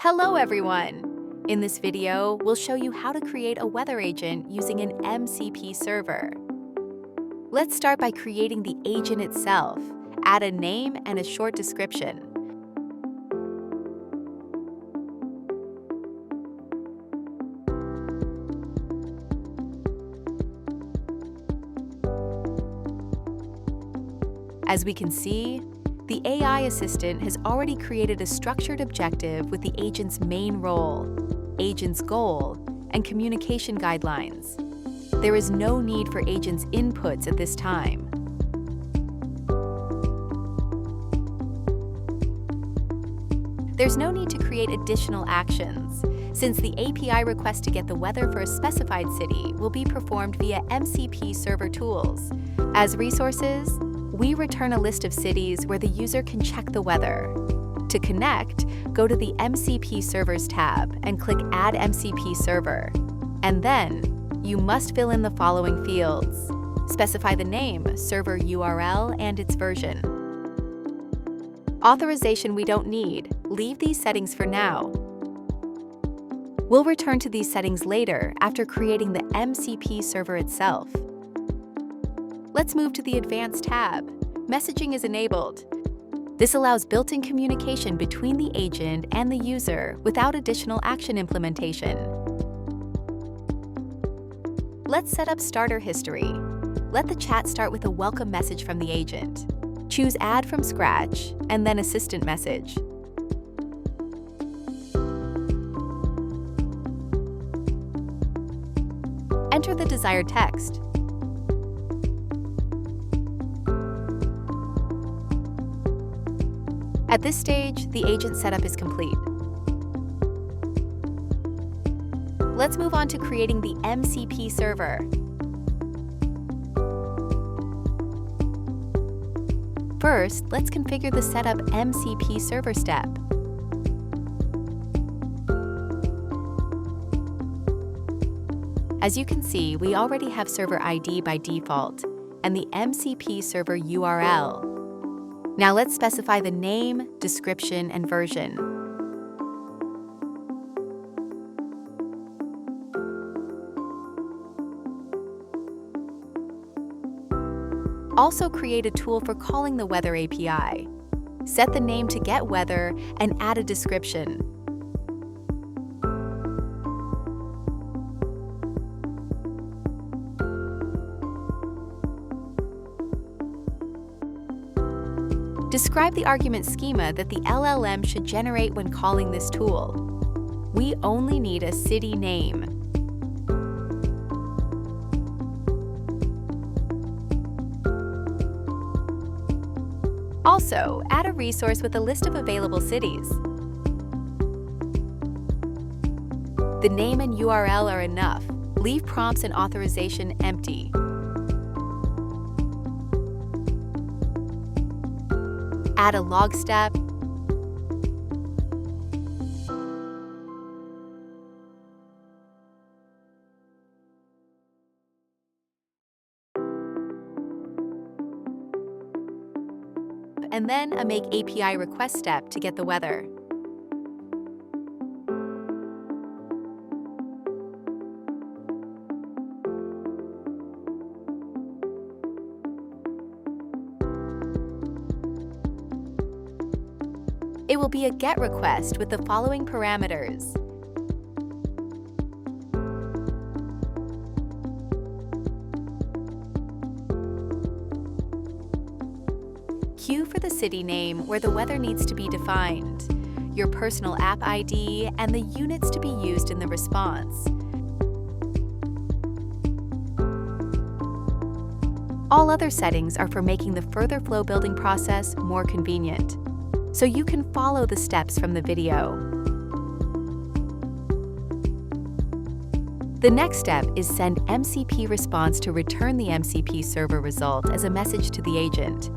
Hello everyone! In this video, we'll show you how to create a weather agent using an MCP server. Let's start by creating the agent itself. Add a name and a short description. As we can see, the AI assistant has already created a structured objective with the agent's main role, agent's goal, and communication guidelines. There is no need for agent's inputs at this time. There's no need to create additional actions, since the API request to get the weather for a specified city will be performed via MCP server tools. As resources, we return a list of cities where the user can check the weather. To connect, go to the MCP Servers tab and click Add MCP Server. And then, you must fill in the following fields. Specify the name, server URL, and its version. Authorization we don't need. Leave these settings for now. We'll return to these settings later after creating the MCP server itself. Let's move to the Advanced tab. Messaging is enabled. This allows built-in communication between the agent and the user without additional action implementation. Let's set up starter history. Let the chat start with a welcome message from the agent. Choose Add from Scratch and then Assistant message. Enter the desired text. At this stage, the agent setup is complete. Let's move on to creating the MCP server. First, let's configure the Setup MCP server step. As you can see, we already have server ID by default and the MCP server URL. Now let's specify the name, description, and version. Also create a tool for calling the Weather API. Set the name to get weather and add a description. Describe the argument schema that the LLM should generate when calling this tool. We only need a city name. Also, add a resource with a list of available cities. The name and URL are enough. Leave prompts and authorization empty. Add a log step. And then a Make API request step to get the weather. It will be a GET request with the following parameters. Q for the city name where the weather needs to be defined, your personal app ID, and the units to be used in the response. All other settings are for making the further flow building process more convenient, so you can follow the steps from the video. The next step is send MCP response to return the MCP server result as a message to the agent.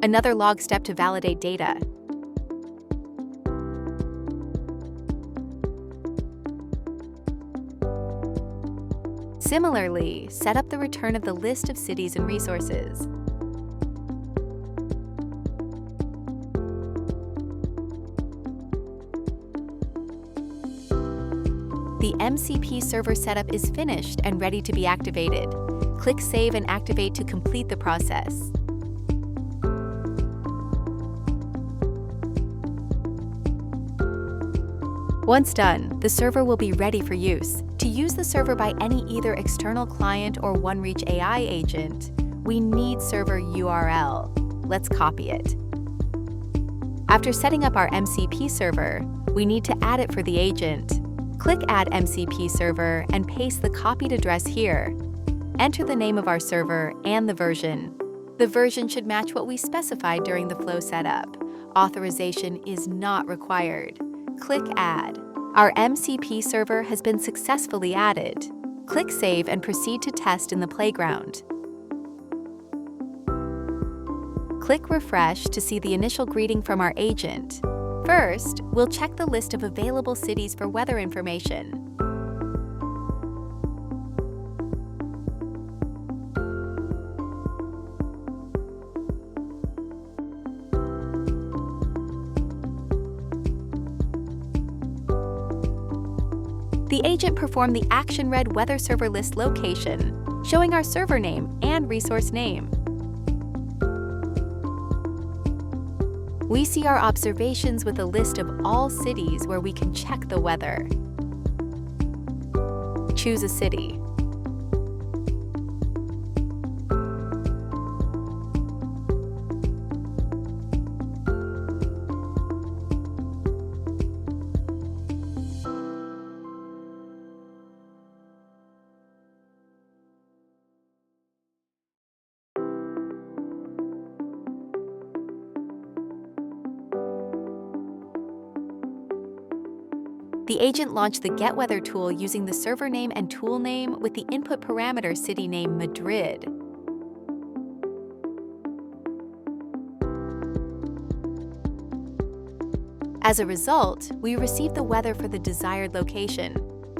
Another log step to validate data. Similarly, set up the return of the list of cities and resources. The MCP server setup is finished and ready to be activated. Click Save and Activate to complete the process. Once done, the server will be ready for use. To use the server by any either external client or OneReach.ai agent, we need server URL. Let's copy it. After setting up our MCP server, we need to add it for the agent. Click Add MCP Server and paste the copied address here. Enter the name of our server and the version. The version should match what we specified during the flow setup. Authorization is not required. Click Add. Our MCP server has been successfully added. Click Save and proceed to test in the playground. Click Refresh to see the initial greeting from our agent. First, we'll check the list of available cities for weather information. The agent performed the action-read weather server list location, showing our server name and resource name. We see our observations with a list of all cities where we can check the weather. Choose a city. The agent launched the Get Weather tool using the server name and tool name with the input parameter city name Madrid. As a result, we received the weather for the desired location.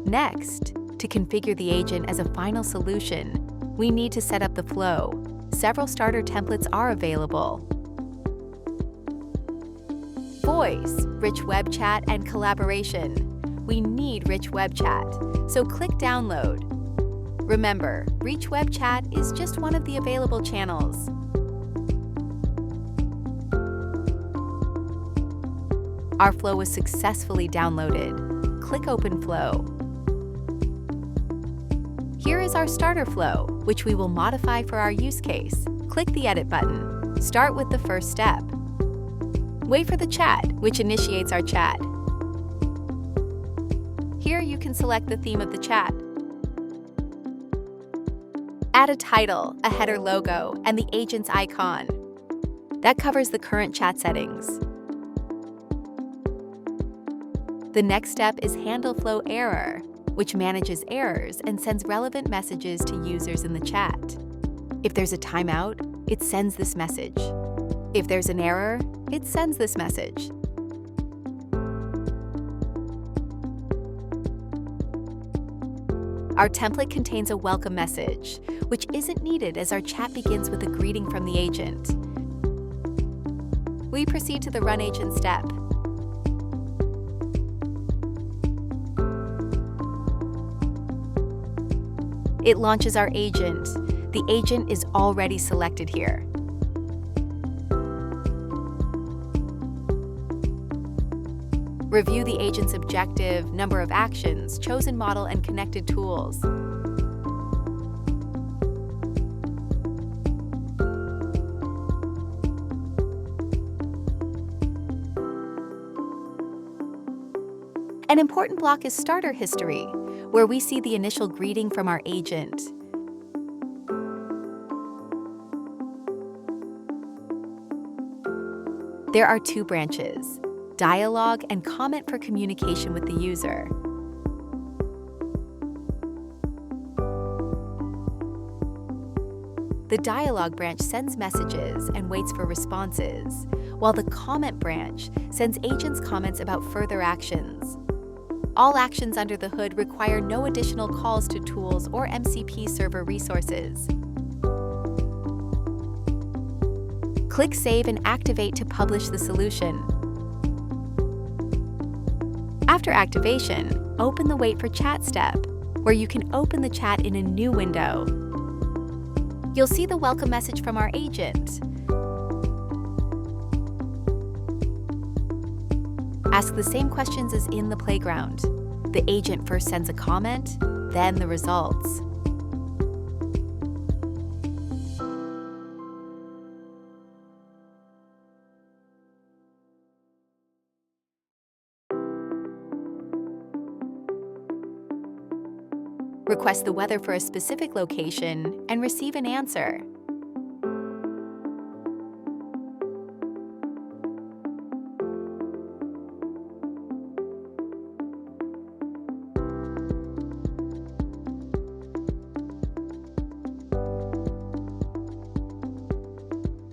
Next, to configure the agent as a final solution, we need to set up the flow. Several starter templates are available. Voice, rich web chat, and collaboration. We need rich web chat, so click Download. Remember, rich web chat is just one of the available channels. Our flow was successfully downloaded. Click Open Flow. Here is our starter flow, which we will modify for our use case. Click the Edit button. Start with the first step. Wait for the chat, which initiates our chat. Here you can select the theme of the chat. Add a title, a header logo, and the agent's icon. That covers the current chat settings. The next step is Handle Flow Error, which manages errors and sends relevant messages to users in the chat. If there's a timeout, it sends this message. If there's an error, it sends this message. Our template contains a welcome message, which isn't needed as our chat begins with a greeting from the agent. We proceed to the Run Agent step. It launches our agent. The agent is already selected here. Review the agent's objective, number of actions, chosen model, and connected tools. An important block is Starter History, where we see the initial greeting from our agent. There are two branches: dialogue and comment for communication with the user. The dialog branch sends messages and waits for responses, while the comment branch sends agents comments about further actions. All actions under the hood require no additional calls to tools or MCP server resources. Click Save and activate to publish the solution. After activation, open the Wait for Chat step, where you can open the chat in a new window. You'll see the welcome message from our agent. Ask the same questions as in the playground. The agent first sends a comment, then the results. Request the weather for a specific location and receive an answer.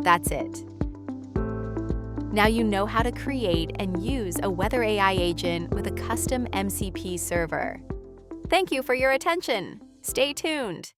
That's it. Now you know how to create and use a weather AI agent with a custom MCP server. Thank you for your attention. Stay tuned.